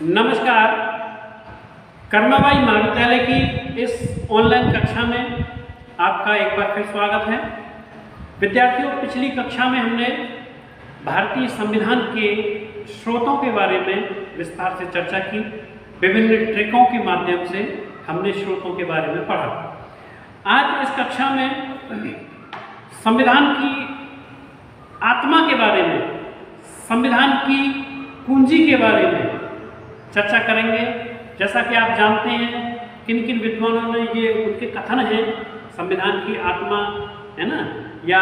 नमस्कार। कर्माबाई महाविद्यालय की इस ऑनलाइन कक्षा में आपका एक बार फिर स्वागत है। विद्यार्थियों, पिछली कक्षा में हमने भारतीय संविधान के स्रोतों के बारे में विस्तार से चर्चा की। विभिन्न ट्रिकों के माध्यम से हमने स्रोतों के बारे में पढ़ा। आज इस कक्षा में संविधान की आत्मा के बारे में, संविधान की कुंजी के बारे में चर्चा करेंगे। जैसा कि आप जानते हैं, किन किन विद्वानों ने ये उनके कथन हैं, संविधान की आत्मा है ना, या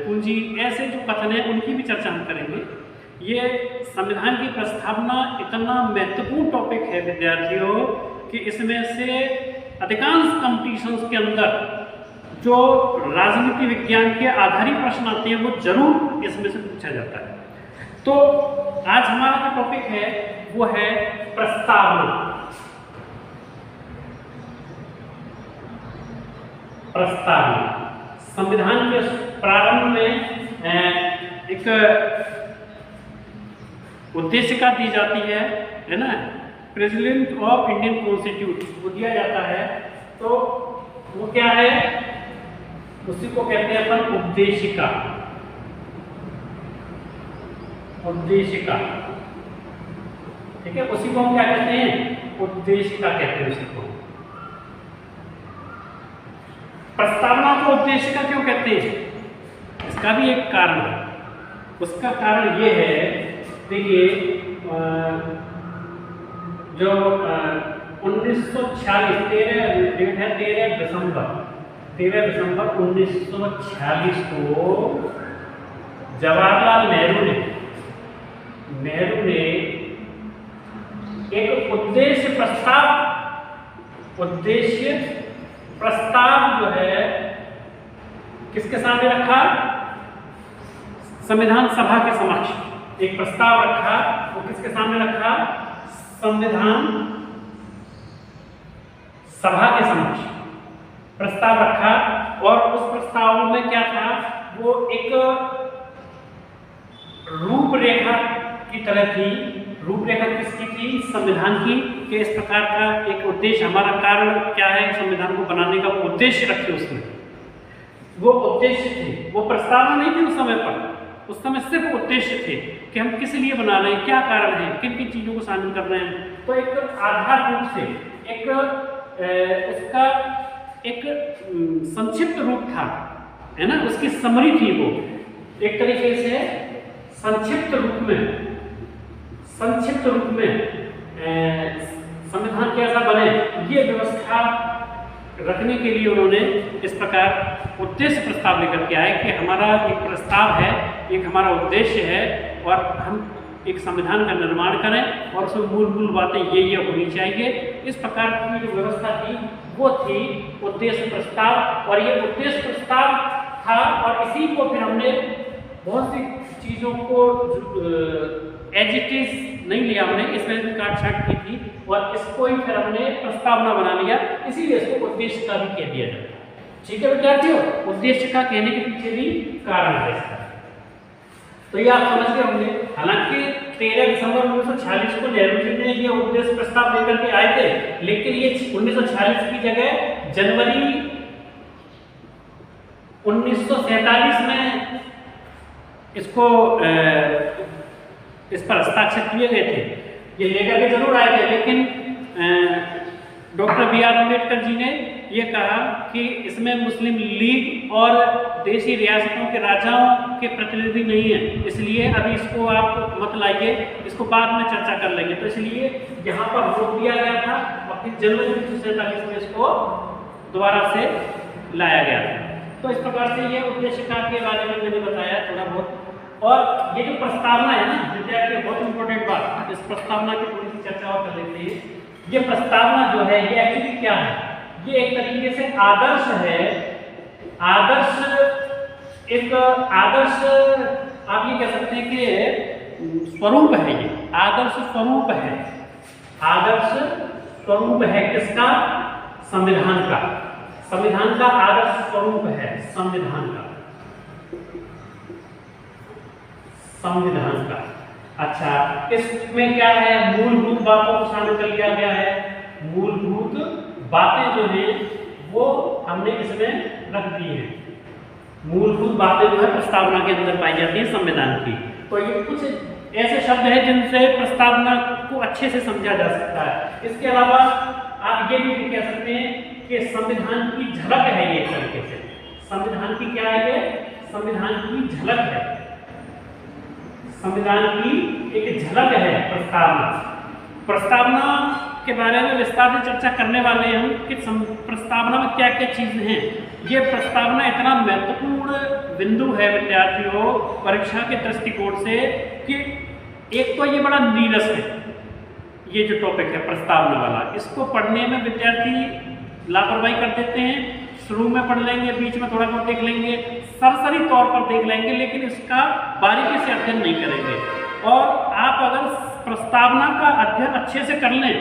कुंजी, ऐसे जो कथन हैं उनकी भी चर्चा हम करेंगे। ये संविधान की प्रस्तावना इतना महत्वपूर्ण टॉपिक है विद्यार्थियों कि इसमें से अधिकांश कॉम्पिटिशन्स के अंदर जो राजनीति विज्ञान के आधारित प्रश्न आते हैं वो जरूर इसमें से पूछा जाता है। तो आज हमारा जो टॉपिक है वो है प्रस्तावना। प्रस्तावना संविधान के प्रारंभ में एक उद्देशिका दी जाती है ना, प्रेसिडेंट ऑफ इंडियन कॉन्स्टिट्यूशन वो दिया जाता है। तो वो क्या है, उसी को कहते हैं अपन उद्देशिका। उद्देशिका, ठीक है, उसी को हम क्या कहते हैं, उद्देशिका कहते हैं उसी को। प्रस्तावना को उद्देशिका क्यों कहते हैं, इसका भी एक कारण है। उसका कारण ये है, देखिए, जो 1946 डेट है 13 दिसंबर 1946 को जवाहरलाल नेहरू ने एक उद्देश्य प्रस्ताव जो है किसके सामने रखा, संविधान सभा के समक्ष एक प्रस्ताव रखा। वो किसके सामने रखा, संविधान सभा के समक्ष प्रस्ताव रखा। और उस प्रस्ताव में क्या था, वो एक रूपरेखा की तरह थी। रूपरेखा किसकी थी, संविधान की, कि इस प्रकार का एक उद्देश्य, हमारा कारण क्या है संविधान को बनाने का, वो उद्देश्य रखे उसमें। वो उद्देश्य थे, वो प्रस्तावना नहीं थी उस समय पर। उस समय सिर्फ उद्देश्य थे कि हम किस लिए बना रहे हैं, क्या कारण है, किन किन चीजों को शामिल कर रहे हैं। तो एक आधार रूप से एक उसका एक संक्षिप्त रूप था, है ना, उसकी समरी थी। वो एक तरीके से संक्षिप्त रूप में संविधान कैसा बने, ये व्यवस्था रखने के लिए उन्होंने इस प्रकार उद्देश्य प्रस्ताव लेकर के आए कि हमारा एक प्रस्ताव है, एक हमारा उद्देश्य है, और हम एक संविधान का निर्माण करें और उसमें मूल बातें ये होनी चाहिए। इस प्रकार की जो व्यवस्था थी वो थी उद्देश्य प्रस्ताव। और ये उद्देश्य प्रस्ताव था, और इसी को फिर हमने बहुत सी चीज़ों को एज इट इज नहीं लिया हमने, इसमें भी काट छाट की थी, और इसको ही फिर हमने प्रस्तावना बना लिया। इसीलिए इसको उद्देश्य का भी कह दिया जाता है। ठीक है विद्यार्थियों, उद्देश्य का कहने के पीछे भी कारण है इसका। तो ये आप समझ गए होंगे। हालांकि 13 दिसंबर 1946 को नेहरू जी ने ये उद्देश्य प्रस्ताव लेकर के आए थे, लेकिन ये 1946 की जगह जनवरी 1947 में इसको इस पर हस्ताक्षर किए गए थे। ये लेकर के जरूर आए थे, लेकिन डॉक्टर B.R. अम्बेडकर जी ने ये कहा कि इसमें मुस्लिम लीग और देशी रियासतों के राजाओं के प्रतिनिधि नहीं है, इसलिए अभी इसको आप मत लाइए, इसको बाद में चर्चा कर लेंगे। तो इसलिए यहाँ पर रोक दिया गया था, और फिर जनवरी 1947 में इसको दोबारा से लाया गया था। तो इस प्रकार से ये उद्देशिका के बारे में मैंने बताया थोड़ा बहुत। और ये जो प्रस्तावना है ना विद्यार्थी, बहुत इंपॉर्टेंट बात, इस प्रस्तावना की थोड़ी सी चर्चा और कर लेते हैं। ये प्रस्तावना जो है ये एक्चुअली क्या है, ये एक तरीके से आदर्श है। एक आदर्श आप ये कह सकते हैं कि स्वरूप है। ये आदर्श स्वरूप है। आदर्श स्वरूप है किसका, संविधान का। संविधान का आदर्श स्वरूप है, संविधान का। अच्छा, इसमें क्या है, मूलभूत बातों को शामिल कर लिया गया है। मूलभूत बातें जो हैं वो हमने इसमें रख दी हैं। मूलभूत बातें जो है प्रस्तावना के अंदर पाई जाती है संविधान की। तो ये कुछ ऐसे शब्द हैं जिनसे प्रस्तावना को अच्छे से समझा जा सकता है। इसके अलावा आप ये भी कह सकते हैं कि संविधान की झलक है ये, एक तरीके से संविधान की क्या है, ये संविधान की झलक है। संविधान की एक झलक है प्रस्तावना। प्रस्तावना के बारे में विस्तार से चर्चा करने वाले हैं हम कि प्रस्तावना में क्या क्या चीजें हैं। ये प्रस्तावना इतना महत्वपूर्ण बिंदु है विद्यार्थियों परीक्षा के दृष्टिकोण से कि एक तो ये बड़ा नीरस है, ये जो टॉपिक है प्रस्तावना वाला, इसको पढ़ने में विद्यार्थी लापरवाही कर देते हैं। शुरू में पढ़ लेंगे, बीच में थोड़ा बहुत देख लेंगे, सरसरी तौर पर देख लेंगे, लेकिन इसका बारीकी से अध्ययन नहीं करेंगे। और आप अगर प्रस्तावना का अध्ययन अच्छे से कर लें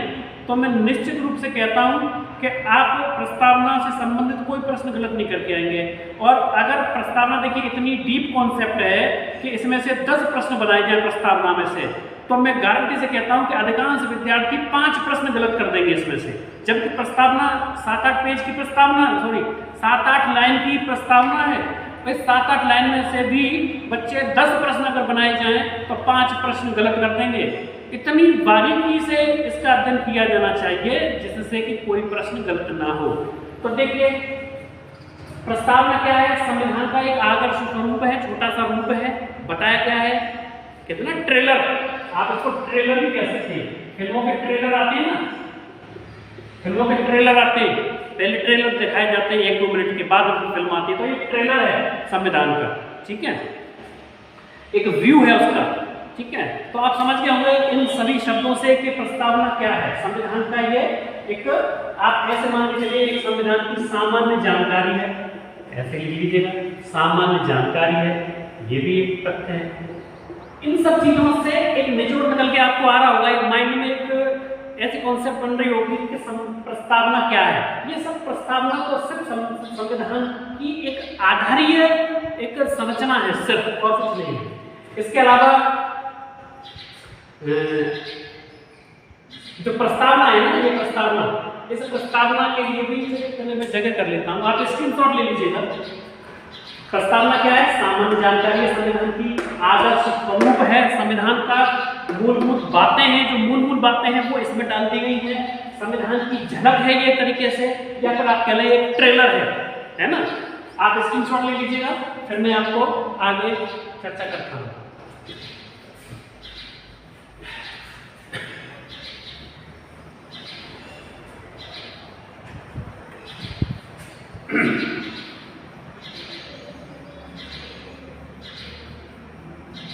तो मैं निश्चित रूप से कहता हूं कि आप प्रस्तावना से संबंधित कोई प्रश्न गलत नहीं करके आएंगे। और अगर प्रस्तावना देखिए इतनी डीप कॉन्सेप्ट है कि इसमें से 10 प्रश्न बनाए जाए प्रस्तावना में से, तो मैं गारंटी से कहता हूं कि अधिकांश विद्यार्थी 5 प्रश्न गलत कर देंगे इसमें से। जबकि प्रस्तावना 7-8 पेज की प्रस्तावना, 7-8 लाइन की प्रस्तावना है। इस 7-8 लाइन में से भी बच्चे 10 प्रश्न अगर बनाए जाएं तो 5 प्रश्न गलत कर देंगे। इतनी बारीकी से इसका अध्ययन किया जाना चाहिए जिससे कि कोई प्रश्न गलत ना हो। तो देखिए प्रस्तावना क्या है, संविधान का एक आदर्श स्वरूप है, छोटा सा रूप है। बताया क्या है, कितना ट्रेलर, आप इसको ट्रेलर भी कह सकते हैं। फिल्मों के ट्रेलर आते हैं ना, फिल्मों के ट्रेलर आते हैं, पहले ट्रेलर दिखाए जाते हैं, 1-2 मिनट के बाद उनकी फिल्म आती है। तो ये ट्रेलर है संविधान का, ठीक है, एक व्यू है उसका, ठीक है। तो आप समझ गए होंगे इन सभी शब्दों से कि प्रस्तावना क्या है। संविधान का ये एक, आप ऐसे मान के चलिए, एक संविधान की सामान्य जानकारी है, ऐसे लिख लीजिएगा, सामान्य जानकारी है, ये भी एक तथ्य है। इन सब चीजों से एक निचोड़ निकल के आपको आ रहा होगा, एक माइंड में एक ऐसी कॉन्सेप्ट बन रही होगी कि प्रस्तावना क्या है। ये सब प्रस्तावना तो सिर्फ संविधान की एक आधारीय एक संरचना है सिर्फ, और कुछ नहीं है। इसके अलावा जो प्रस्तावना है ना, ये प्रस्तावना, इस प्रस्तावना के लिए भी पहले मैं जगह कर लेता हूँ, आप स्क्रीनशॉट ले लीजिएगा। प्रस्तावना क्या है, सामान्य जानकारी है, संविधान की आदर्श स्वरूप है, संविधान का मूलभूत बातें हैं, जो मूलभूत बातें हैं वो इसमें डाल दी गई हैं। संविधान की झलक है ये तरीके से, या फिर आप कह लें एक ट्रेलर है ना। आप स्क्रीनशॉट ले लीजिएगा, फिर मैं आपको आगे चर्चा करता हूँ।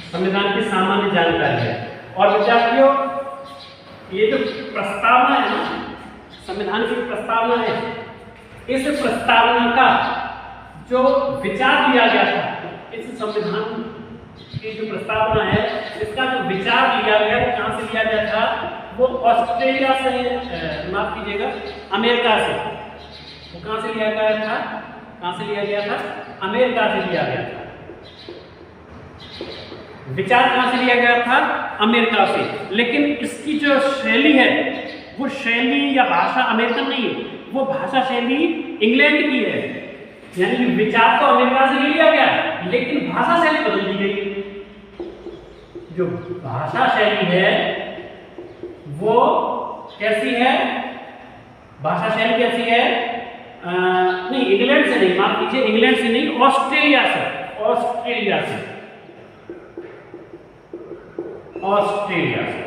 संविधान की सामान्य जानकारी है। और विद्यार्थियों ये जो प्रस्तावना है ना, संविधान की प्रस्तावना है, इस प्रस्तावना का जो विचार लिया गया था, इस संविधान की जो प्रस्तावना है इसका जो विचार लिया गया वो कहां से लिया गया था, वो ऑस्ट्रेलिया से, माफ कीजिएगा, अमेरिका से। वो कहां से लिया गया था, कहां से लिया गया था, अमेरिका से लिया गया था। विचार कहां से लिया गया था, अमेरिका से। लेकिन इसकी जो शैली है वो शैली या भाषा अमेरिकन नहीं है, वो भाषा शैली इंग्लैंड की है। यानी कि विचार तो अमेरिका से लिया गया लेकिन भाषा शैली बदल दी गई। जो भाषा शैली है वो कैसी है, भाषा शैली कैसी है, नहीं इंग्लैंड से नहीं, माफ कीजिए, इंग्लैंड से नहीं, ऑस्ट्रेलिया से, ऑस्ट्रेलिया से, ऑस्ट्रेलिया से।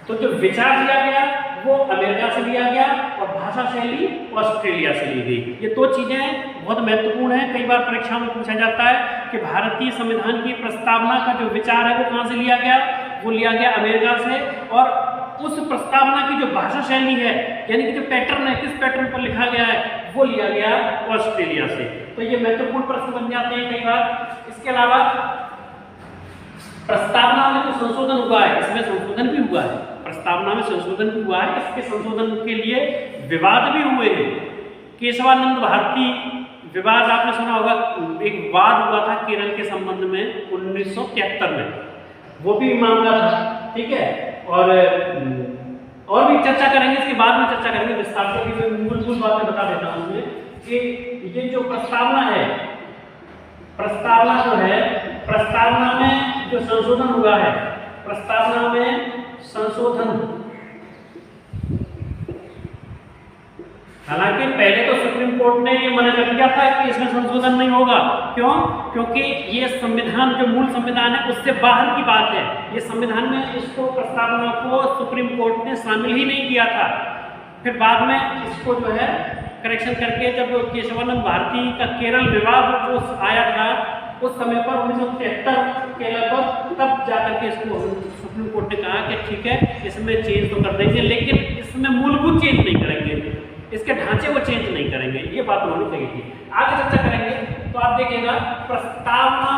तो जो विचार लिया गया वो अमेरिका से लिया गया और भाषा शैली ऑस्ट्रेलिया से ली गई। ये दो चीजें बहुत महत्वपूर्ण हैं। कई बार परीक्षा में पूछा जाता है कि भारतीय संविधान की प्रस्तावना का जो विचार है वो कहां से लिया गया, वो लिया गया अमेरिका से। और उस प्रस्तावना की जो भाषा शैली है, यानी कि जो पैटर्न है, किस पैटर्न पर लिखा गया है, वो लिया गया ऑस्ट्रेलिया से। तो ये महत्वपूर्ण प्रश्न बन जाते हैं कई बार। इसके अलावा प्रस्तावना में जो संशोधन हुआ है, इसमें संशोधन भी हुआ है, प्रस्तावना में संशोधन भी हुआ है। इसके संशोधन के लिए विवाद भी हुए हैं। केशवानंद भारती विवाद आपने सुना होगा, एक वाद हुआ था केरल के संबंध में 1973 में। वो भी मामला था, ठीक है। और भी चर्चा करेंगे, इसके बाद में चर्चा करेंगे विस्तार से। अभी मैं मूलभूत बातें बता देता हूँ उसमें कि ये जो प्रस्तावना है, प्रस्तावना जो है, प्रस्तावना में जो संशोधन हुआ है, प्रस्तावना में संशोधन, हालांकि पहले तो सुप्रीम कोर्ट ने ये मना कर दिया था कि इसमें संशोधन नहीं होगा। क्यों? क्योंकि ये संविधान, जो मूल संविधान है, उससे बाहर की बात है। ये संविधान में इसको, प्रस्तावना को सुप्रीम कोर्ट ने शामिल ही नहीं किया था। फिर बाद में इसको जो है करेक्शन करके, जब केशवानंद भारती का केरल विवाद जो आया था उस समय पर 1973 के लगभग, तब जाकर के इसको सुप्रीम कोर्ट ने कहा कि ठीक है, इसमें चेंज तो कर देंगे, लेकिन इसमें मूलभूत चेंज नहीं करेंगे, इसके ढांचे को चेंज नहीं करेंगे। ये बात उन्होंने कही थी। आगे चर्चा करेंगे तो आप देखिएगा प्रस्तावना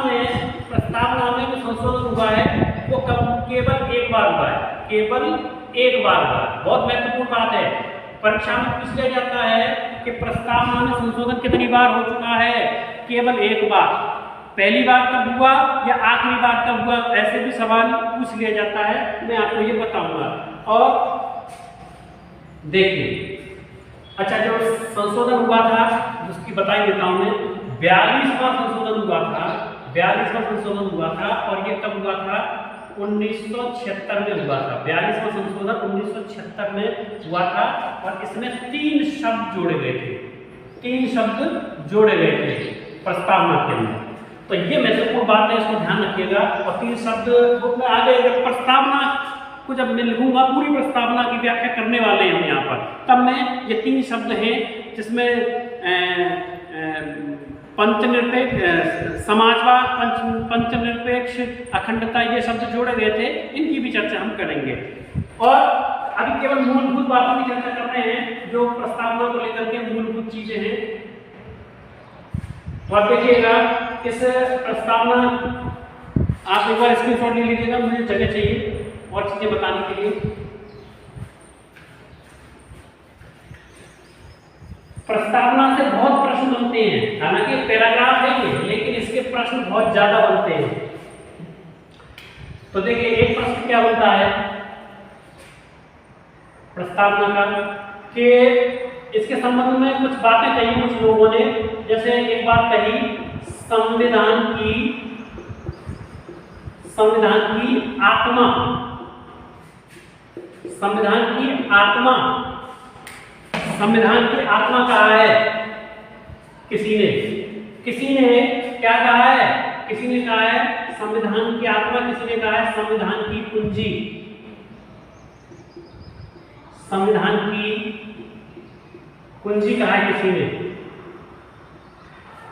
में जो संशोधन हुआ है वो केवल एक बार हुआ है, केवल एक बार हुआ है। बहुत महत्वपूर्ण बात है, परीक्षा में पूछ लिया जाता है कि प्रस्तावना में संशोधन कितनी बार हो चुका है? केवल एक बार। पहली बार कब हुआ या आखिरी बार कब हुआ, ऐसे भी सवाल पूछ लिया जाता है, मैं आपको ये बताऊंगा। और देखिए, अच्छा, जो संशोधन हुआ था उसकी बताई देता हूं मैं। 42वां संशोधन हुआ था, 42वां संशोधन हुआ था, और ये कब हुआ था? 1976 में हुआ था। 42वां संशोधन 1976 में हुआ था, और इसमें 3 शब्द जोड़े गए थे, 3 शब्द जोड़े गए थे प्रस्तावना के अंदर। तो ये महत्वपूर्ण बात है, इसको ध्यान रखिएगा। और 3 शब्द बुक में आ गए। जब प्रस्तावना को जब मैं लिखूंगा, पूरी प्रस्तावना की व्याख्या करने वाले हैं हम यहाँ पर, तब मैं ये 3 शब्द हैं जिसमें पंचनिरपेक्ष, समाजवाद, पंचनिरपेक्ष, अखंडता, ये शब्द जोड़े गए थे। इनकी भी चर्चा हम करेंगे। और अभी केवल मूलभूत बातों की चर्चा कर रहे हैं, जो प्रस्तावना को लेकर के मूलभूत चीजें हैं। और देखिएगा, इस प्रस्तावना, आप एक बार स्क्रीनशॉट ले लीजिएगा, मुझे जगह चाहिए और चीजें बताने के लिए। प्रस्तावना से बहुत प्रश्न बनते हैं, हालांकि पैराग्राफ है ये, लेकिन इसके प्रश्न बहुत ज्यादा बनते हैं। तो देखिए, एक प्रश्न क्या बनता है प्रस्तावना का, कि इसके संबंध में कुछ बातें कही कुछ लोगों ने। जैसे एक बात कही, संविधान की आत्मा, संविधान की आत्मा कहा है किसी ने क्या कहा है? किसी ने कहा है संविधान की आत्मा, किसी ने कहा है संविधान की कुंजी, संविधान की कुंजी कहा है किसी ने।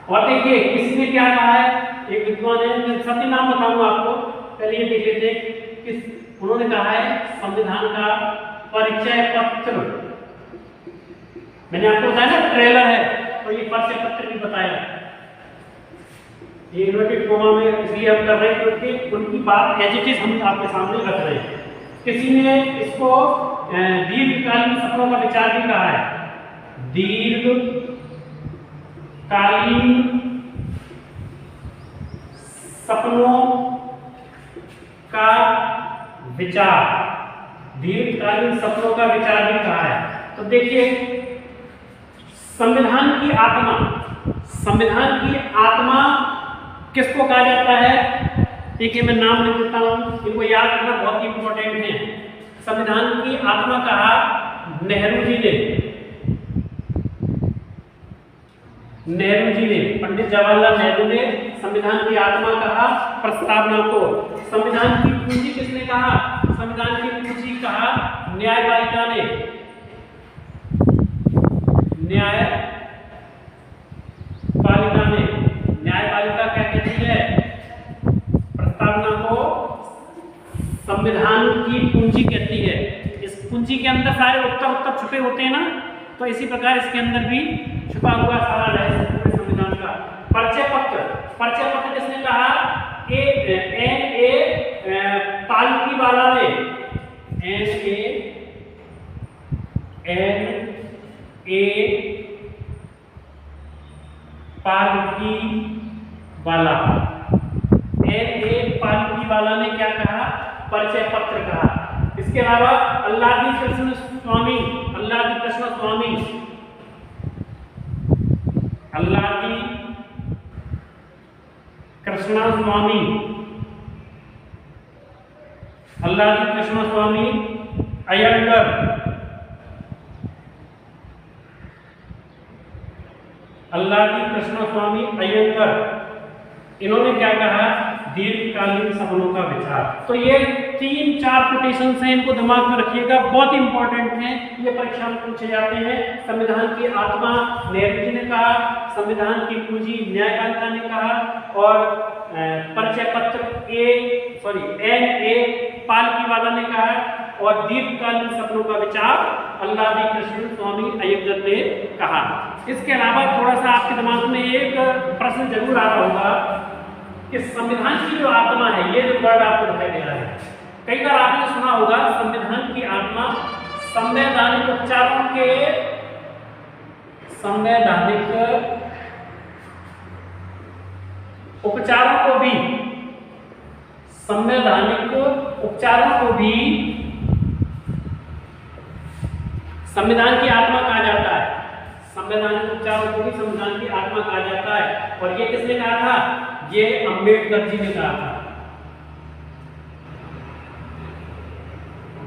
और देखिए, किसी ने क्या कहा है, एक विद्वान है, मैं सभी नाम बताऊंगा आपको, पहले ये देख लेते हैं। उन्होंने कहा है संविधान का परिचय पत्र। मैंने आपको बताया ना ट्रेलर है, तो ये परिचय पत्र भी बताया। ये इन्वर्टेड कोमा में इसलिए हम कर रहे हैं क्योंकि उनकी बात एज इट इज हम आपके सामने रख rहे हैं। किसी ने इसको दीर्घकालीन सपनों का विचार भी कहा है, दीर्घकालीन सपनों का विचार, दीर्घकालीन सपनों का विचार भी कहा है। तो देखिए, संविधान की आत्मा किसको कहा जाता है? देखिए, मैं नाम लिख देता हूं, इनको याद रखना बहुत इंपॉर्टेंट है। संविधान की आत्मा कहा नेहरू जी ने, पंडित जवाहरलाल नेहरू ने संविधान की आत्मा कहा प्रस्तावना को। संविधान की कुंजी किसने कहा? संविधान की कुंजी कहा न्यायपालिका ने। न्यायपालिका क्या कहती है? प्रस्तावना को संविधान की कुंजी कहती है। इस कुंजी के अंदर सारे उत्तर छुपे होते हैं ना, तो इसी प्रकार इसके अंदर भी छुपा हुआ सारा रहस्य संविधान का। परिचय पत्र किसने कहा? पालकी वाला ने, पालकी वाला ने क्या कहा? परिचय पत्र कहा। इसके अलावा अल्लादी कृष्ण स्वामी, अल्लादी कृष्ण स्वामी, अल्लादी कृष्ण स्वामी, अल्लादी कृष्ण स्वामी अयंगर, अल्लादी कृष्ण स्वामी अयंगर, इन्होंने क्या कहा? दीर्घकालीन सपनों का विचार। तो ये 3-4 कोटेशंस हैं, इनको दिमाग में रखिएगा, बहुत इंपॉर्टेंट हैं, ये परीक्षा में पूछे जाते हैं। संविधान की आत्मा नेहरू जी ने कहा, संविधान की पूंजी न्यायपालिका ने कहा, और परिचय पत्र N.A. पालकीवाला ने कहा, और दीर्घकालीन सपनों का विचार अल्लादी कृष्ण स्वामी अयंगर ने कहा। इसके अलावा थोड़ा सा आपके दिमाग में एक प्रश्न जरूर आ रहा होगा कि संविधान की जो आत्मा है, ये जो वर्ड आपको दिखाई दे रहा है, कई बार आपने सुना होगा संविधान की आत्मा संवैधानिक उपचारों को भी संविधान की आत्मा कहा जाता है। संवैधानिक उपचारों को भी संविधान की आत्मा कहा जाता है। और ये किसने कहा था? ये अंबेडकर जी ने कहा था,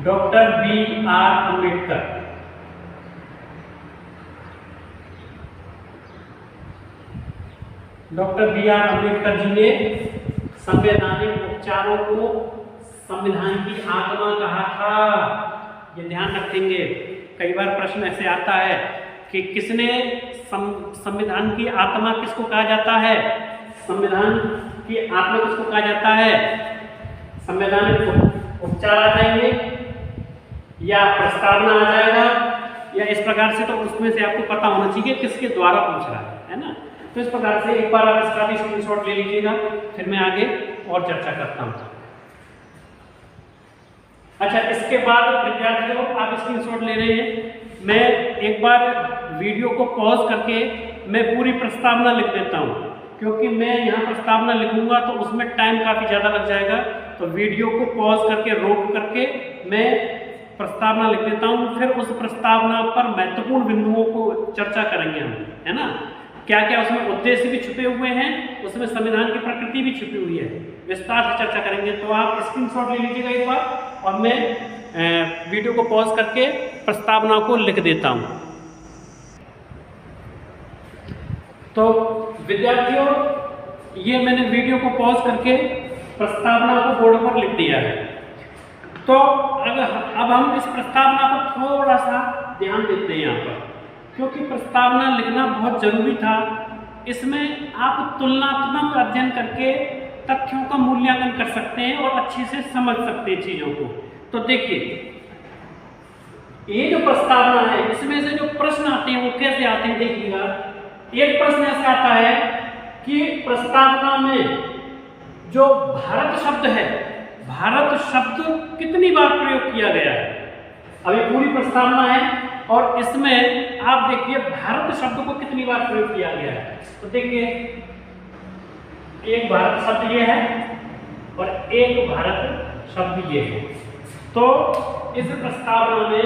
doctor B.R. Ambedkar. Doctor B.R. Ambedkar ji ने संवैधानिक उपचारों को संविधान की आत्मा कहा था। ये ध्यान रखेंगे, कई बार प्रश्न ऐसे आता है कि किसने संविधान की आत्मा किसको कहा जाता है? संविधान की आत्मा किसको कहा जाता है? संवैधानिक उपचार आ जाएंगे या प्रस्तावना आ जाएगा या इस प्रकार से, तो उसमें से आपको पता होना चाहिए किसके द्वारा पूछ रहा है ना। तो इस प्रकार से एक बार आप इसका भी स्क्रीनशॉट ले लीजिएगा, फिर मैं आगे और चर्चा करता हूँ। अच्छा, इसके बाद विद्यार्थियों आप स्क्रीनशॉट ले रहे हैं, मैं एक बार वीडियो को पॉज करके मैं पूरी प्रस्तावना लिख देता हूँ, क्योंकि मैं यहाँ प्रस्तावना लिखूंगा तो उसमें टाइम काफ़ी ज़्यादा लग जाएगा। तो वीडियो को पॉज करके रोक करके मैं प्रस्तावना लिख देता हूँ, फिर उस प्रस्तावना पर महत्वपूर्ण बिंदुओं को चर्चा करेंगे हम, है ना। क्या क्या उसमें उद्देश्य भी छुपे हुए हैं, उसमें संविधान की प्रकृति भी छुपी हुई है, विस्तार से चर्चा करेंगे। तो आप स्क्रीनशॉट ले लीजिएगा एक बार, और मैं वीडियो को पॉज करके प्रस्तावना को लिख देता हूँ। तो विद्यार्थियों, ये मैंने वीडियो को पॉज करके प्रस्तावना को बोर्ड पर लिख दिया है। तो अब हम इस प्रस्तावना पर थोड़ा सा ध्यान देते हैं यहाँ पर, क्योंकि प्रस्तावना लिखना बहुत जरूरी था। इसमें आप तुलनात्मक अध्ययन करके तथ्यों का मूल्यांकन कर सकते हैं और अच्छे से समझ सकते हैं चीजों को। तो देखिए, ये जो प्रस्तावना है, इसमें से जो प्रश्न आते हैं वो कैसे आते हैं देखिएगा। एक प्रश्न ऐसा आता है कि प्रस्तावना में जो भारत शब्द है, भारत शब्द कितनी बार प्रयोग किया गया है। अभी पूरी प्रस्तावना है और इसमें आप देखिए भारत शब्द को कितनी बार प्रयोग किया गया है। तो देखिए, एक भारत शब्द ये है और एक भारत शब्द ये है। तो इस प्रस्तावना में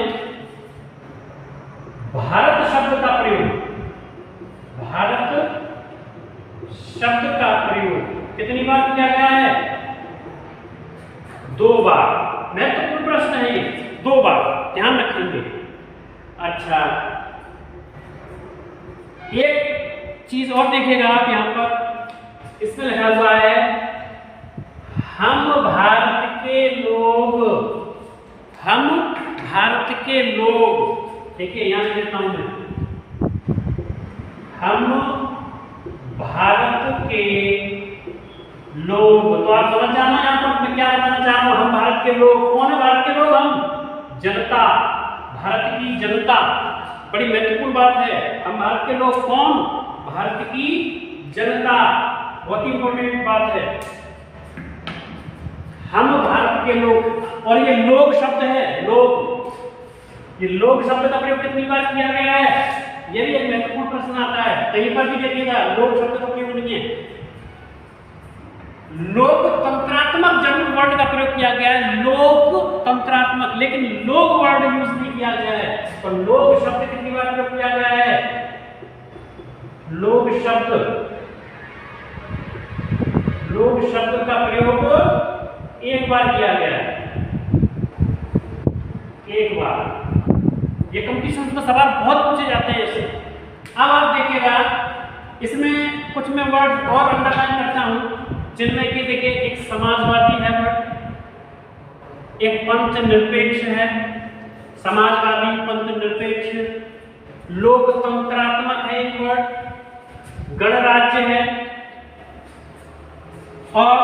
भारत शब्द का प्रयोग, भारत शब्द का प्रयोग कितनी बार किया गया है? 2 बार। महत्वपूर्ण प्रश्न है ये, 2 बार, ध्यान रखेंगे। अच्छा, एक चीज और देखिएगा आप यहाँ पर, इसमें लिखा हुआ है हम भारत के लोग, हम भारत के लोग। देखिए यहाँ लिख देता हूं मैं, हम भारत के लोग। तो आप समझ जाना यहाँ पर मैं क्या बताना चाह रहा हूं। हम भारत के लोग, कौन है भारत के लोग? हम जनता, भारत की जनता। बड़ी महत्वपूर्ण बात है, हम भारत के लोग कौन? भारत की जनता, बहुत ही इंपॉर्टेंट बात है। हम भारत के लोग, और ये लोग शब्द है, लोग, ये लोग शब्द का प्रयोग कितनी बार किया गया है? ये भी एक महत्वपूर्ण प्रश्न आता है, कहीं पर भी देखिएगा लोग शब्द का प्रयोग नहीं है। लोकतंत्रात्मक जरूर वर्ड का प्रयोग किया गया है लोकतंत्रात्मक, लेकिन लोक वर्ड यूज नहीं किया गया है। तो लोक शब्द कितनी बार प्रयोग किया गया है? लोक शब्द का प्रयोग एक बार किया गया है, एक बार। ये कंपटीशन में सवाल बहुत पूछे जाते हैं ऐसे। अब आप देखिएगा इसमें कुछ मैं वर्ड और अंडरलाइन करता हूं, जिनमें कि देखिए एक समाजवादी है वर्ड, एक पंथ निरपेक्ष है, समाजवादी पंथ निरपेक्ष, लोकतंत्रात्मक है एक वर्ड, गणराज्य है, और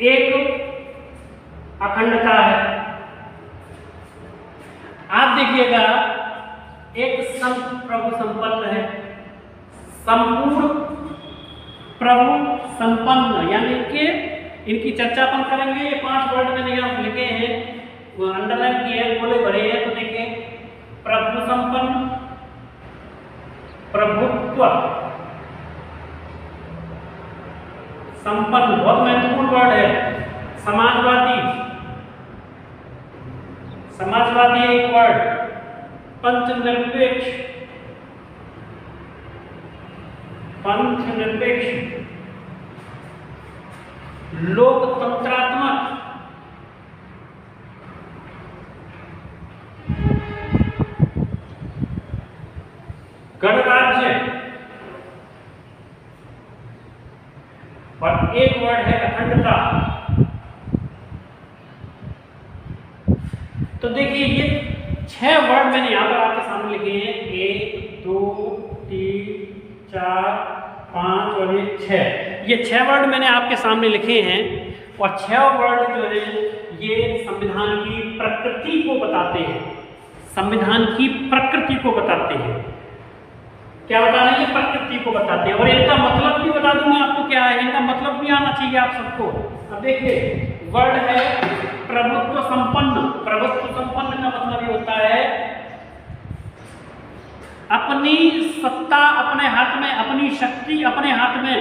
एक अखंडता है। आप देखिएगा एक प्रभु संपन्न है, संपूर्ण प्रभु संपन्न, यानी कि इनकी चर्चा अपन करेंगे। ये 5 वर्ड मैंने यहाँ लिखे हैं, वो अंडरलाइन किए हैं, बोले भरे हैं। तो देखिए प्रभु संपन्न, प्रभुत्व संपन्न, बहुत महत्वपूर्ण वर्ड है। समाजवादी एक वर्ड, पंथ निरपेक्ष, लोकतंत्रात्मक, गणराज्य, और एक वर्ड है अखंडता। तो देखिए ये 6 वर्ड मैंने यहां पर आपके सामने लिखे हैं, 1 2 3 4 5 और ये 6। ये 6 वर्ड मैंने आपके सामने लिखे हैं, और 6 वर्ड जो है ये संविधान की प्रकृति को बताते हैं। संविधान की प्रकृति को बताते हैं। क्या बता रहे हैं? प्रकृति को बताते हैं। और इनका मतलब भी बता दूंगा आपको क्या है, इनका मतलब भी आना चाहिए आप सबको। अब देखिए वर्ड है प्रभुत्व संपन्न। प्रभुत्व संपन्न का मतलब ये होता है अपनी सत्ता अपने हाथ में, अपनी शक्ति अपने हाथ में।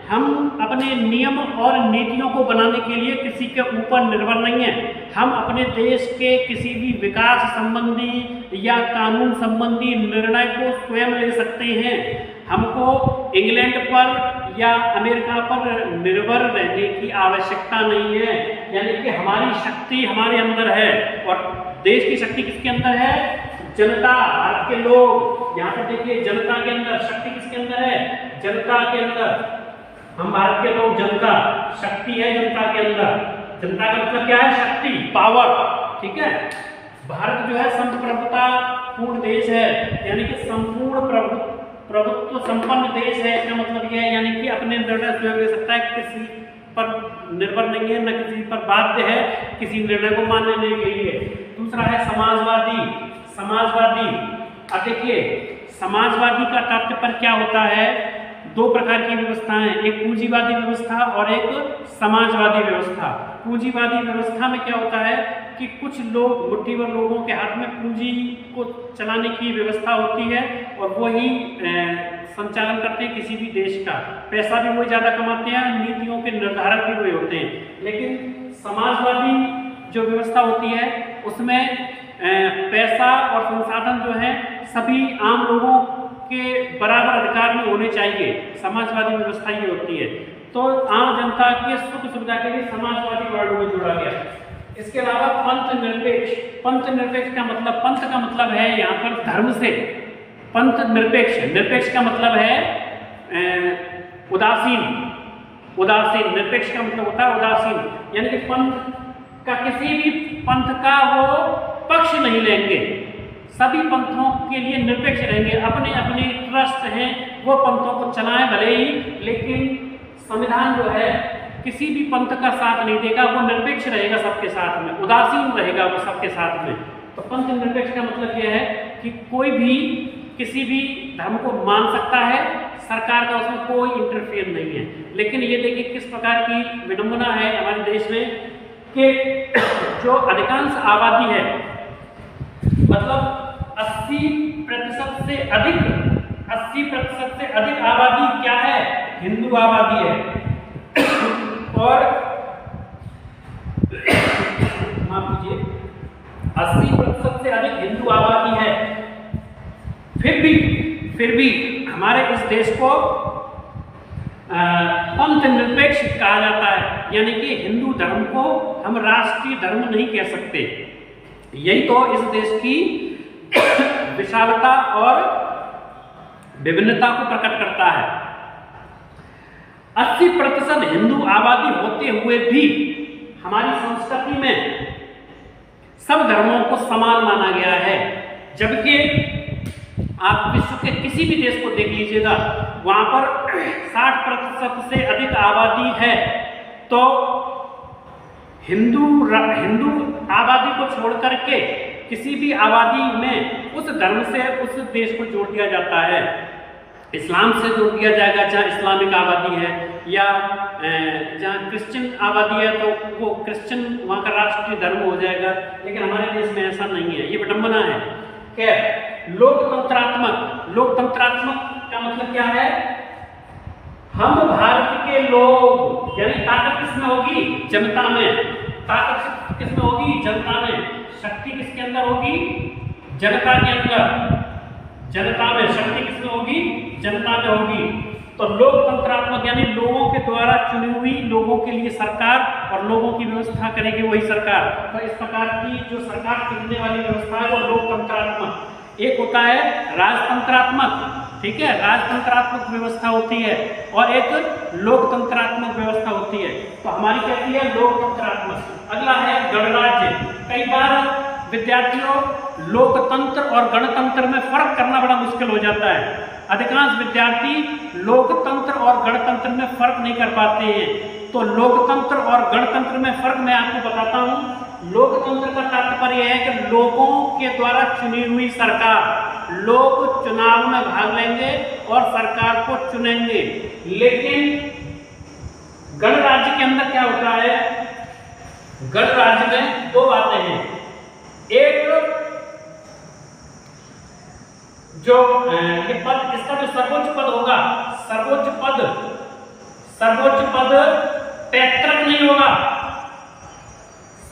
हम अपने नियम और नीतियों को बनाने के लिए किसी के ऊपर निर्भर नहीं है। हम अपने देश के किसी भी विकास संबंधी या कानून संबंधी निर्णय को स्वयं ले सकते हैं। हमको इंग्लैंड पर या अमेरिका पर निर्भर रहने की आवश्यकता नहीं है। यानी कि हमारी शक्ति हमारे अंदर है, और देश की शक्ति किसके अंदर है? जनता, भारत के लोग। यहाँ पर देखिए जनता के अंदर शक्ति किसके अंदर है? जनता के अंदर। हम भारत के लोग, जनता, शक्ति है जनता के अंदर। जनता का मतलब क्या है? शक्ति, पावर। ठीक है। भारत जो है संप्रभुता पूर्ण देश है, यानी कि संपूर्ण प्रभुत्व संपन्न देश है। इसका मतलब यह है यानी कि अपने निर्णय स्वयं ले सकता है, किसी पर निर्भर नहीं है, न किसी पर बाध्य है किसी निर्णय को मानने के लिए। दूसरा है समाजवादी। अब देखिए समाजवादी का तात्पर्य क्या होता है? 2 प्रकार की व्यवस्थाएं, एक पूंजीवादी व्यवस्था और एक समाजवादी व्यवस्था। पूंजीवादी व्यवस्था में क्या होता है कि कुछ लोग, मुट्ठी भर लोगों के हाथ में पूंजी को चलाने की व्यवस्था होती है, और वही संचालन करते हैं किसी भी देश का। पैसा भी वही ज़्यादा कमाते हैं, नीतियों के निर्धारक भी वही होते हैं। लेकिन समाजवादी जो व्यवस्था होती है उसमें पैसा और संसाधन जो है सभी आम लोगों के बराबर अधिकार में होने चाहिए। समाजवादी व्यवस्था ये होती है। तो आम जनता के सुख सुविधा के लिए समाजवादी वर्ड में जोड़ा गया। इसके अलावा पंथ निरपेक्ष। पंथ निरपेक्ष का मतलब, पंथ का मतलब है यहाँ पर धर्म से। पंथ निरपेक्ष, निरपेक्ष का मतलब है उदासीन। निरपेक्ष का मतलब होता है उदासीन, यानी कि पंथ का, किसी भी पंथ का वो पक्ष नहीं लेंगे, सभी पंथों के लिए निरपेक्ष रहेंगे। अपने अपने ट्रस्ट हैं, वो पंथों को चलाएं भले ही, लेकिन संविधान जो है किसी भी पंथ का साथ नहीं देगा, वो निरपेक्ष रहेगा सबके साथ में, उदासीन रहेगा वो सबके साथ में। तो पंथ निरपेक्ष का मतलब यह है कि कोई भी किसी भी धर्म को मान सकता है, सरकार का उसमें कोई इंटरफेयर नहीं है। लेकिन ये देखिए किस प्रकार की विडंबना है हमारे देश में कि जो अधिकांश आबादी है, मतलब 80% से अधिक आबादी क्या है? हिंदू आबादी है। और 80% से अधिक हिंदू आबादी है, फिर भी हमारे इस देश को पंथ निरपेक्ष कहा जाता है, यानी कि हिंदू धर्म को हम राष्ट्रीय धर्म नहीं कह सकते। यही तो इस देश की विशालता और विभिन्नता को प्रकट करता है। 80% हिंदू आबादी होते हुए भी हमारी संस्कृति में सब धर्मों को समान माना गया है, जबकि आप विश्व के किसी भी देश को देख लीजिएगा, वहां पर 60% से अधिक आबादी है, तो हिंदू आबादी को छोड़ करके किसी भी आबादी में उस धर्म से उस देश को जोड़ दिया जाता है। इस्लाम से जोड़ दिया जाएगा जहाँ इस्लामिक आबादी है, या जहाँ क्रिश्चियन आबादी है तो वो क्रिश्चियन वहाँ का राष्ट्रीय धर्म हो जाएगा। लेकिन हमारे देश में ऐसा नहीं है, ये विडंबना है। क्या लोकतंत्रात्मक का मतलब क्या है? हम भारत के लोग, यानी ताकत किसमें होगी? जनता में। ताकत किसमें होगी? जनता में। शक्ति किसके अंदर होगी? जनता के अंदर। जनता में। शक्ति किसमें होगी? जनता में होगी। तो लोकतंत्रात्मक यानी लोगों के द्वारा चुनी हुई, लोगों के लिए सरकार और लोगों की व्यवस्था करेगी वही सरकार। तो इस प्रकार की जो सरकार चुनने वाली व्यवस्था है वो लोकतंत्रात्मक। एक होता है राजतंत्रात्मक, ठीक है, राजतंत्रात्मक व्यवस्था होती है, और एक लोकतंत्रात्मक व्यवस्था होती है। तो हमारी कहती है लोकतंत्रात्मक। अगला है गणराज्य। कई बार विद्यार्थियों लोकतंत्र और गणतंत्र में फर्क करना बड़ा मुश्किल हो जाता है। अधिकांश विद्यार्थी लोकतंत्र और गणतंत्र में फर्क नहीं कर पाते हैं। तो लोकतंत्र और गणतंत्र में फर्क मैं आपको बताता हूं। लोकतंत्र का तात्पर्य है कि लोगों के द्वारा चुनी हुई सरकार, लोग चुनाव में भाग लेंगे और सरकार को चुनेंगे। लेकिन गणराज्य के अंदर क्या होता है? गणराज्य में दो बातें हैं। एक जो ये पद, इसका जो सर्वोच्च पद होगा, सर्वोच्च पद पैतृक नहीं होगा।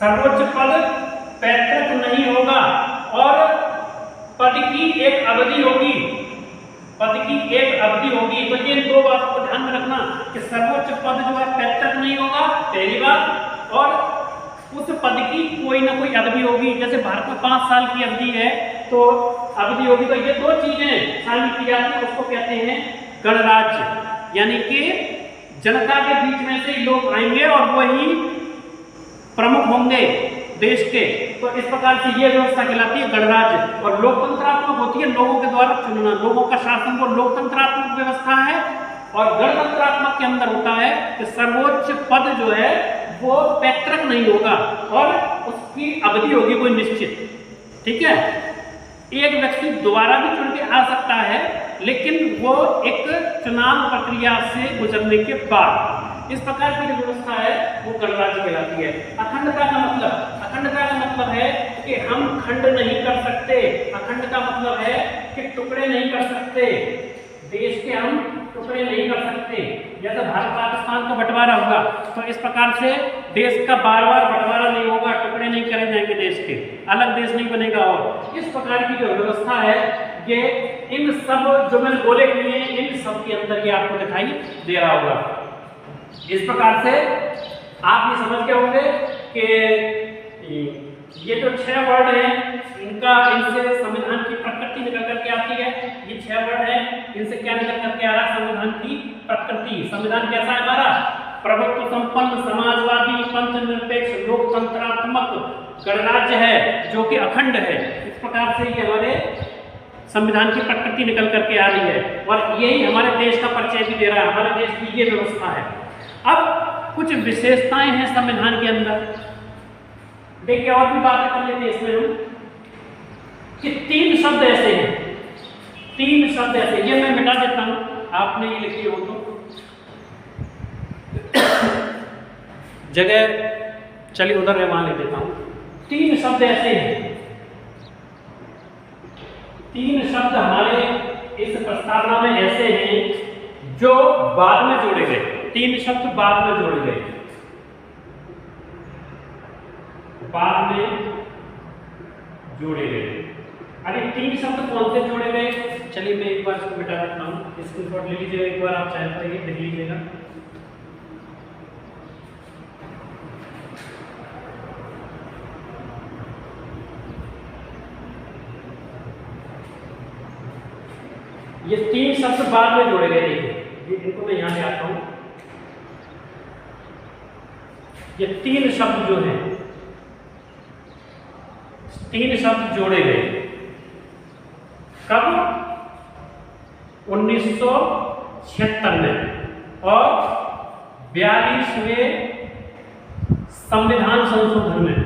सर्वोच्च पद पैतृक नहीं होगा, और पद की एक अवधि होगी। पद की एक अवधि होगी। तो ये दो बातों को ध्यान में रखना कि सर्वोच्च पद जो है पैतृक नहीं होगा, पहली बात, और उस पद की कोई ना कोई अवधि होगी। जैसे भारत में 5 साल की अवधि है तो अवधि होगी। तो ये दो चीजें शामिल की जाती है, उसको कहते हैं गणराज्य। यानी कि जनता के बीच में से लोग आएंगे और वही प्रमुख होंगे देश के। तो इस प्रकार से ये व्यवस्था कहलाती है गणराज्य। और लोकतंत्रात्मक होती है लोगों के द्वारा चुनना, लोगों का शासन को लोकतंत्रात्मक व्यवस्था है। और गणतंत्रात्मक के अंदर होता है कि सर्वोच्च पद जो है वो पैतृक नहीं होगा और उसकी अवधि होगी कोई निश्चित, ठीक है। एक व्यक्ति दोबारा भी चुन के आ सकता है, लेकिन वो एक चुनाव प्रक्रिया से गुजरने के बाद। इस प्रकार की जो व्यवस्था है वो गणराज्य कहलाती है। अखंडता का मतलब है कि हम खंड नहीं कर सकते। अखंड का मतलब है कि टुकड़े नहीं कर सकते, देश के हम टुकड़े नहीं कर सकते। जैसे भारत पाकिस्तान का बंटवारा होगा तो इस प्रकार से देश का बार बार बंटवारा नहीं होगा, टुकड़े नहीं करे जाएंगे, देश के अलग देश नहीं बनेगा। और इस प्रकार की जो व्यवस्था है ये इन सब जो मैंने बोले हुए हैं इन सब के अंदर ये आपको दिखाई दे रहा होगा। इस प्रकार से आप ये समझ गए होंगे कि ये जो 6 वर्ड हैं इनसे संविधान की प्रकृति निकल करके आती है। ये 6 वर्ड हैं, इनसे क्या निकल करके आ रहा है? संविधान की प्रकृति। संविधान कैसा है हमारा? प्रभुत्व संपन्न, समाजवादी, पंथ निरपेक्ष, लोकतंत्रात्मक गणराज्य है जो कि अखंड है। इस प्रकार से ये हमारे संविधान की प्रकृति निकल करके आ रही है और यही हमारे देश का परिचय भी दे रहा है। हमारे देश की ये व्यवस्था है। अब कुछ विशेषताएं हैं संविधान के अंदर, देखिए और भी बातें कर लेते हैं इसमें हम कि 3 शब्द ऐसे हैं, 3 शब्द ऐसे, ये मैं मिटा देता हूं, आपने ये लिखी हो तो जगह चलिए उधर है वहां लिख देता हूं। 3 शब्द ऐसे हैं, 3 शब्द हमारे इस प्रस्तावना में ऐसे हैं जो बाद में जोड़े गए। 3 शब्द बाद में जोड़े गए, बाद में जोड़े गए। अभी 3 शब्द कौन से जोड़े गए, चलिए मैं एक बार इसको मिटा देता हूँ, स्क्रीनशॉट ले लीजिएगा, एक बार आप चाहे तो ये देख लीजिएगा। ये 3 शब्द बाद में जोड़े गए, देखिए इनको मैं यहां ले आता हूं। ये 3 शब्द जो हैं, 3 शब्द जोड़े गए कब, 1976 में और 42वें संविधान संशोधन में।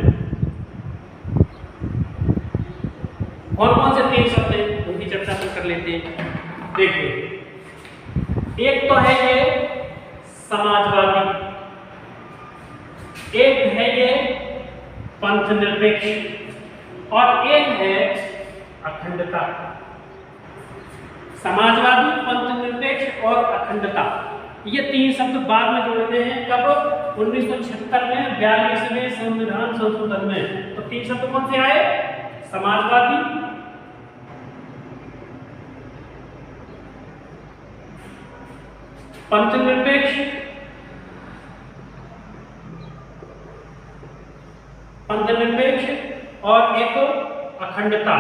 कौन कौन से 3 शब्द हैं उनकी चर्चा हम कर लेते हैं। देखिए, एक तो है ये समाजवादी, एक है ये पंथ निरपेक्ष और एक है अखंडता। समाजवादी, पंथ निरपेक्ष और अखंडता, ये 3 शब्द बाद में जोड़े गए हैं कब, 1976 में 42वें संविधान संशोधन में। तो 3 शब्द कौन से आए, समाजवादी, पंथनिरपेक्ष, और एक अखंडता।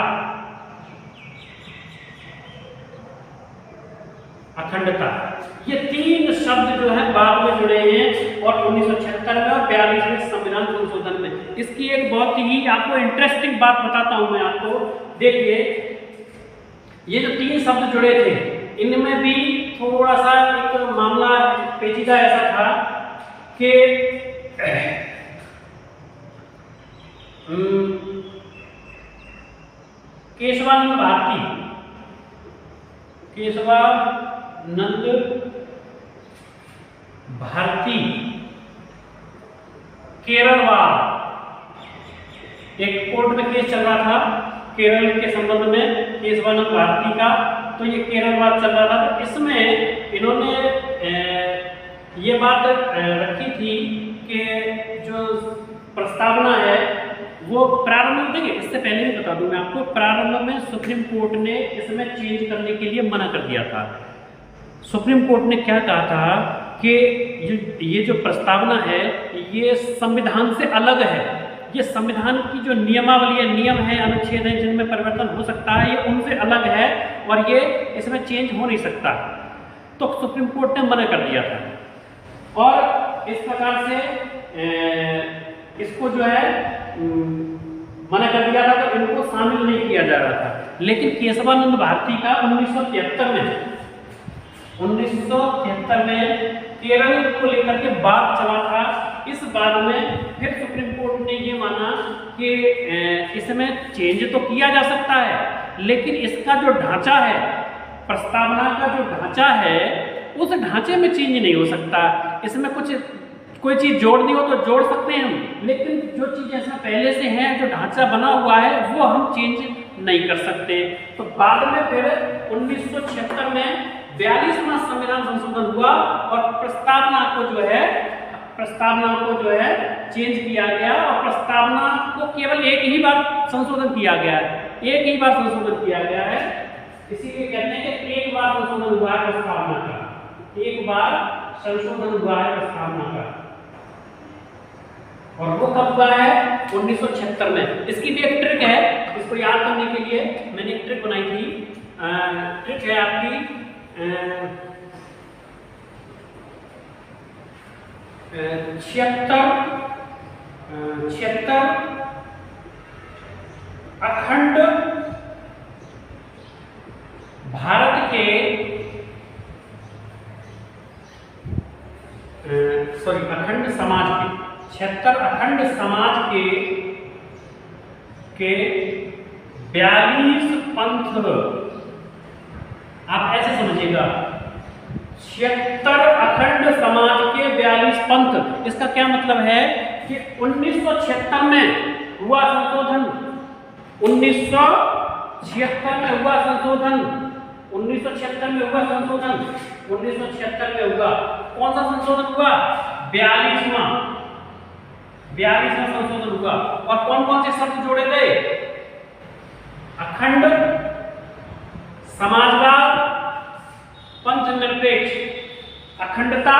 ये 3 शब्द जो है बाद में जुड़े हैं और 1976 में और 42वें संविधान संशोधन में। इसकी एक बहुत ही आपको इंटरेस्टिंग बात बताता हूं मैं आपको। देखिए, ये जो 3 शब्द जुड़े थे, इनमें भी थोड़ा सा एक मामला पेचीदा ऐसा था कि केशवानंद भारती केरलवाद, एक कोर्ट में केस चल रहा था केरल के संबंध में, केशवानंद भारती का। तो ये केरलवाद चल रहा था, तो इसमें इन्होंने ये बात रखी थी कि जो प्रस्तावना है वो प्रारंभ में, देखिए इससे पहले भी बता दूं मैं आपको, प्रारंभ में सुप्रीम कोर्ट ने इसमें चेंज करने के लिए मना कर दिया था। सुप्रीम कोर्ट ने क्या कहा था कि ये जो प्रस्तावना है ये संविधान से अलग है, ये संविधान की जो नियमावली है, नियम है, अनुच्छेद है जिनमें परिवर्तन हो सकता है, ये उनसे अलग है और ये इसमें चेंज हो नहीं सकता। तो सुप्रीम कोर्ट ने मना कर दिया था और इस प्रकार से इसको जो है मना कर दिया था, तो इनको शामिल नहीं किया जा रहा था। लेकिन केशवानंद भारती का 1973 में केरल को लेकर के बात चला था। इस बात में फिर सुप्रीम कोर्ट ने ये माना कि इसमें चेंज तो किया जा सकता है, लेकिन इसका जो ढांचा है, प्रस्तावना का जो ढांचा है, उस ढांचे में चेंज नहीं हो सकता। इसमें कोई चीज जोड़नी हो तो जोड़ सकते हैं हम, लेकिन जो चीजें इसमें पहले से हैं, जो ढांचा बना हुआ है, वो हम चेंज नहीं कर सकते। तो बाद में फिर 1976 में 42वां संविधान संशोधन हुआ और प्रस्तावना को जो है चेंज किया गया और प्रस्तावना को केवल एक ही बार संशोधन किया गया है, एक ही बार संशोधन किया गया है। इसीलिए कहते हैं कि एक बार संशोधन हुआ है प्रस्तावना का, एक बार संशोधन हुआ है प्रस्तावना का, और वो कब हुआ है, 1976 में। इसकी भी एक ट्रिक है, इसको याद करने के लिए मैंने एक ट्रिक बनाई थी। ट्रिक है आपकी 76 अखंड भारत के अखंड समाज के 76 अखंड समाज के 42 पंथ, आप ऐसे समझिएगा, 76 अखंड समाज के 42 पंथ। इसका क्या मतलब है कि 1976 में हुआ संशोधन, 1976 में हुआ संशोधन, 1976 में हुआ संशोधन, 1976 में हुआ कौन सा संशोधन हुआ, 42वां संशोधन हुआ। और कौन कौन से शब्द जोड़े गए, अखंड, समाजवाद, पंचनिरपेक्ष। अखंडता,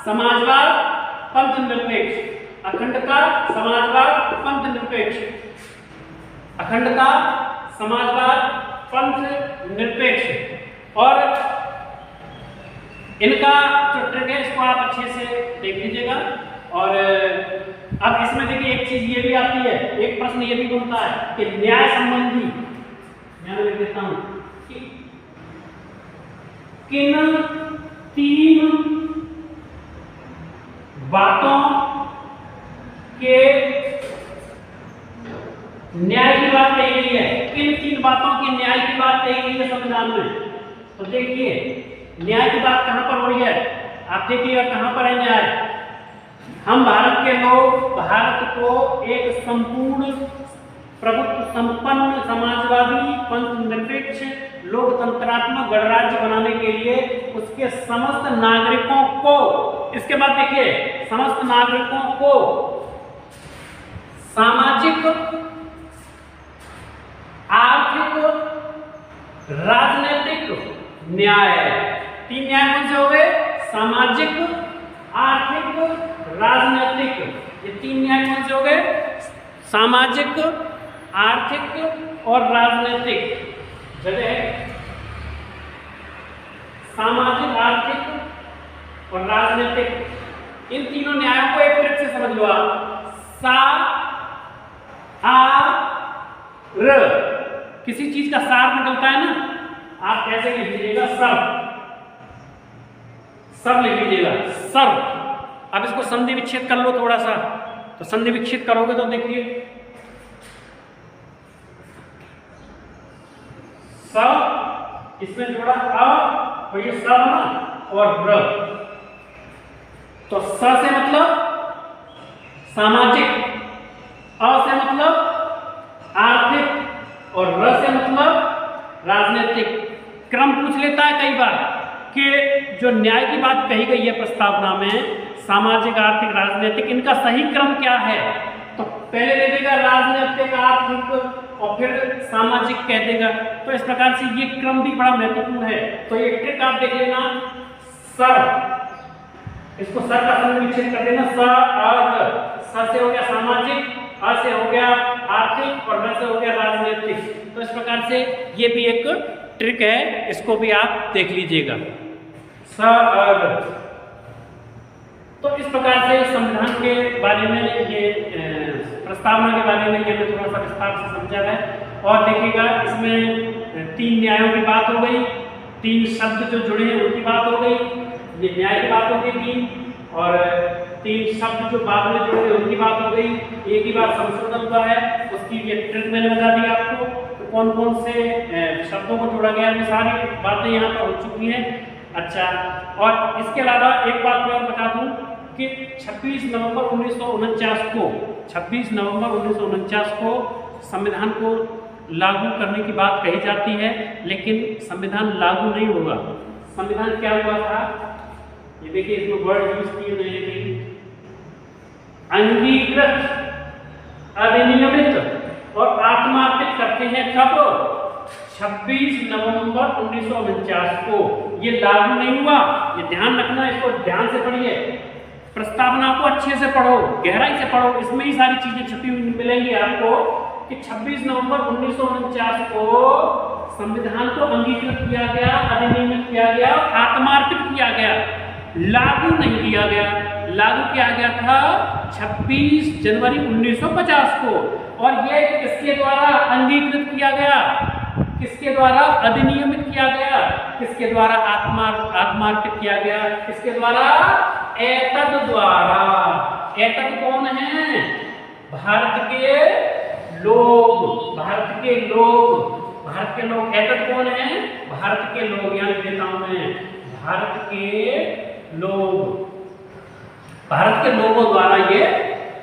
समाजवाद, पंचनिरपेक्ष। अखंडता, समाजवाद, पंचनिरपेक्ष। अखंडता, समाजवाद, पंचनिरपेक्ष। और इनका जो ट्रिक है इसको आप अच्छे से देख लीजिएगा। और अब इसमें देखिए एक चीज ये भी आती है, एक प्रश्न ये भी बनता है कि न्याय संबंधी, मैं लिख देता हूं कि किन 3 बातों के न्याय की बात कही गई है, किन 3 बातों की न्याय की बात कही गई है संविधान में। तो देखिए न्याय की बात कहां पर हो रही है, आप देखिएगा कहां पर है न्याय। हम भारत के लोग भारत को एक संपूर्ण प्रभुत्व संपन्न समाजवादी पंचनिरपेक्ष लोकतंत्रात्मक गणराज्य बनाने के लिए उसके समस्त नागरिकों को, इसके बाद देखिए समस्त नागरिकों को सामाजिक, आर्थिक, राजनीतिक न्याय, 3 न्याय कौन से हो गए, सामाजिक, आर्थिक, राजनीतिक। ये 3 न्याय कौन से हो गए, सामाजिक, आर्थिक और राजनीतिक। जगह सामाजिक, आर्थिक और राजनीतिक, इन तीनों न्यायों को एक ट्रिक से समझ लो आप। सा आ र, किसी चीज का सार निकलता है ना, आप कैसे लिख लीजिएगा, सर, सर लिख लीजिएगा, सर। अब इसको संधि विच्छेद कर लो थोड़ा सा, तो संधि विच्छेद करोगे तो देखिए स, इसमें जोड़ा अ, तो ये स ना, और र। तो स से मतलब सामाजिक, अ से मतलब आर्थिक और र से मतलब राजनीतिक। क्रम पूछ लेता है कई बार कि जो न्याय की बात कही गई है प्रस्तावना में, सामाजिक, आर्थिक, राजनीतिक, इनका सही क्रम क्या है। तो पहले दे देगा राजनीतिक, आर्थिक और फिर सामाजिक कह देगा। तो इस प्रकार से ये क्रम भी बड़ा महत्वपूर्ण है। तो ये ट्रिक आप देख लेना, सर, इसको सर का संधि विच्छेद कर देना, स से हो गया सामाजिक, अ से हो गया आर्थिक और र से हो गया राजनीतिक। तो इस प्रकार से ये भी एक ट्रिक है, इसको भी आप देख लीजिएगा, स। तो इस प्रकार से संविधान के बारे में, ये प्रस्तावना के बारे में ये थोड़ा सा विस्तार से समझा है। और देखिएगा इसमें 3 न्यायों की बात हो गई, 3 शब्द जो जुड़े हैं उनकी बात हो गई, ये न्याय की बात हो गई 3, और 3 शब्द जो बाद में जुड़े हैं उनकी बात हो गई। एक ही बात संशोधन का है, उसकी ये ट्रिक मैंने बता दी आपको, तो कौन कौन से शब्दों को जोड़ा गया, ये सारी बातें यहाँ पर हो चुकी हैं। अच्छा, और इसके अलावा एक बात मैं और बता दूं कि 26 नवंबर 1949 को 26 नवंबर 1949 को संविधान को लागू करने की बात कही जाती है, लेकिन संविधान लागू नहीं होगा। संविधान क्या हुआ था, ये देखिए इसमें वर्ड यूज किए गए हैं, अंगीकृत, अधिनियमित और आत्मार्पित करते हैं कब, 26 नवंबर 1949 को। ये लागू नहीं हुआ, ये ध्यान रखना, इसको ध्यान से पढ़िए, प्रस्तावना को अच्छे से पढ़ो, गहराई से पढ़ो, इसमें ही सारी चीजें छुपी हुई मिलेंगी आपको कि 26 नवंबर 1949 को संविधान को अंगीकृत किया गया, अधिनियमित किया गया, आत्मार्पित किया गया, लागू नहीं किया गया। लागू किया गया था 26 जनवरी 1950 को। और यह किसके द्वारा अंगीकृत किया गया, किसके द्वारा अधिनियमित किया गया, किसके द्वारा आत्मार्पित किया गया, किसके द्वारा, एतद द्वारा। एतद कौन है, भारत के लोग, भारत के लोग, भारत के लोग। एतद कौन है, भारत के लोग, यहाँ लिख देता हूं मैं, भारत के लोग, भारत के लोगों द्वारा ये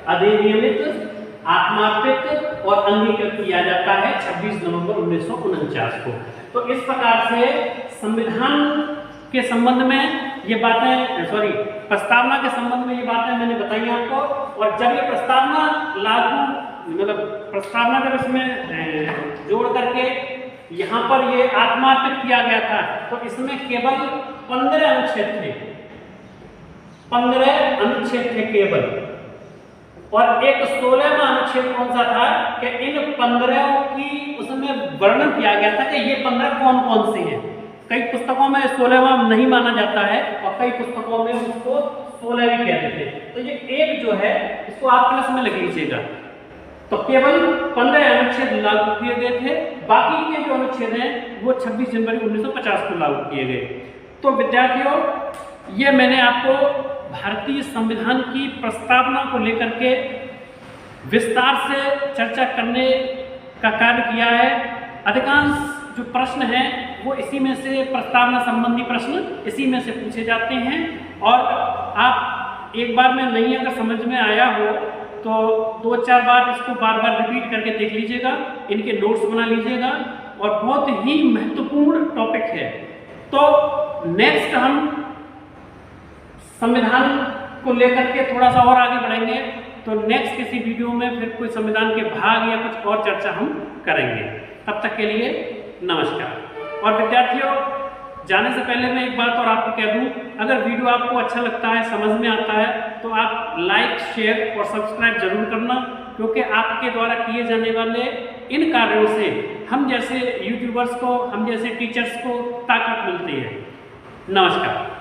अधिनियमित, आत्मार्पित और अंगीकृत किया जाता है 26 नवंबर 1949 को। तो इस प्रकार से संविधान के संबंध में ये बातें, प्रस्तावना के संबंध में ये बातें मैंने बताई आपको। और जब ये प्रस्तावना लागू मतलब प्रस्तावना जब इसमें जोड़ करके यहाँ पर ये आत्मार्पित किया गया था तो इसमें केवल 15 अनुच्छेद थे, 15 अनुच्छेद थे केवल। और एक 16वां अनुच्छेद कौन सा था कि इन 15 की उसमें वर्णन किया गया था कि ये 15 कौन कौन से हैं। कई पुस्तकों में 16वां नहीं माना जाता है और कई पुस्तकों में उसको 16 भी कहते थे। तो ये एक जो है इसको आप प्लस में लिख लीजिएगा। तो केवल 15 अनुच्छेद लागू किए गए थे, बाकी के जो अनुच्छेद हैं वो 26 जनवरी 1950 को लागू किए गए। तो विद्यार्थियों, ये मैंने आपको भारतीय संविधान की प्रस्तावना को लेकर के विस्तार से चर्चा करने का कार्य किया है। अधिकांश जो प्रश्न हैं वो इसी में से, प्रस्तावना संबंधी प्रश्न इसी में से पूछे जाते हैं। और आप एक बार में नहीं अगर समझ में आया हो तो 2-4 बार इसको बार बार रिपीट करके देख लीजिएगा, इनके नोट्स बना लीजिएगा। और बहुत ही महत्वपूर्ण टॉपिक है। तो नेक्स्ट हम संविधान को लेकर के थोड़ा सा और आगे बढ़ेंगे। तो नेक्स्ट किसी वीडियो में फिर कोई संविधान के भाग या कुछ और चर्चा हम करेंगे। तब तक के लिए नमस्कार। और विद्यार्थियों, जाने से पहले मैं एक बात और आपको कह दूं, अगर वीडियो आपको अच्छा लगता है, समझ में आता है, तो आप लाइक, शेयर और सब्सक्राइब जरूर करना, क्योंकि आपके द्वारा किए जाने वाले इन कार्यों से हम जैसे यूट्यूबर्स को, हम जैसे टीचर्स को ताकत मिलती है। नमस्कार।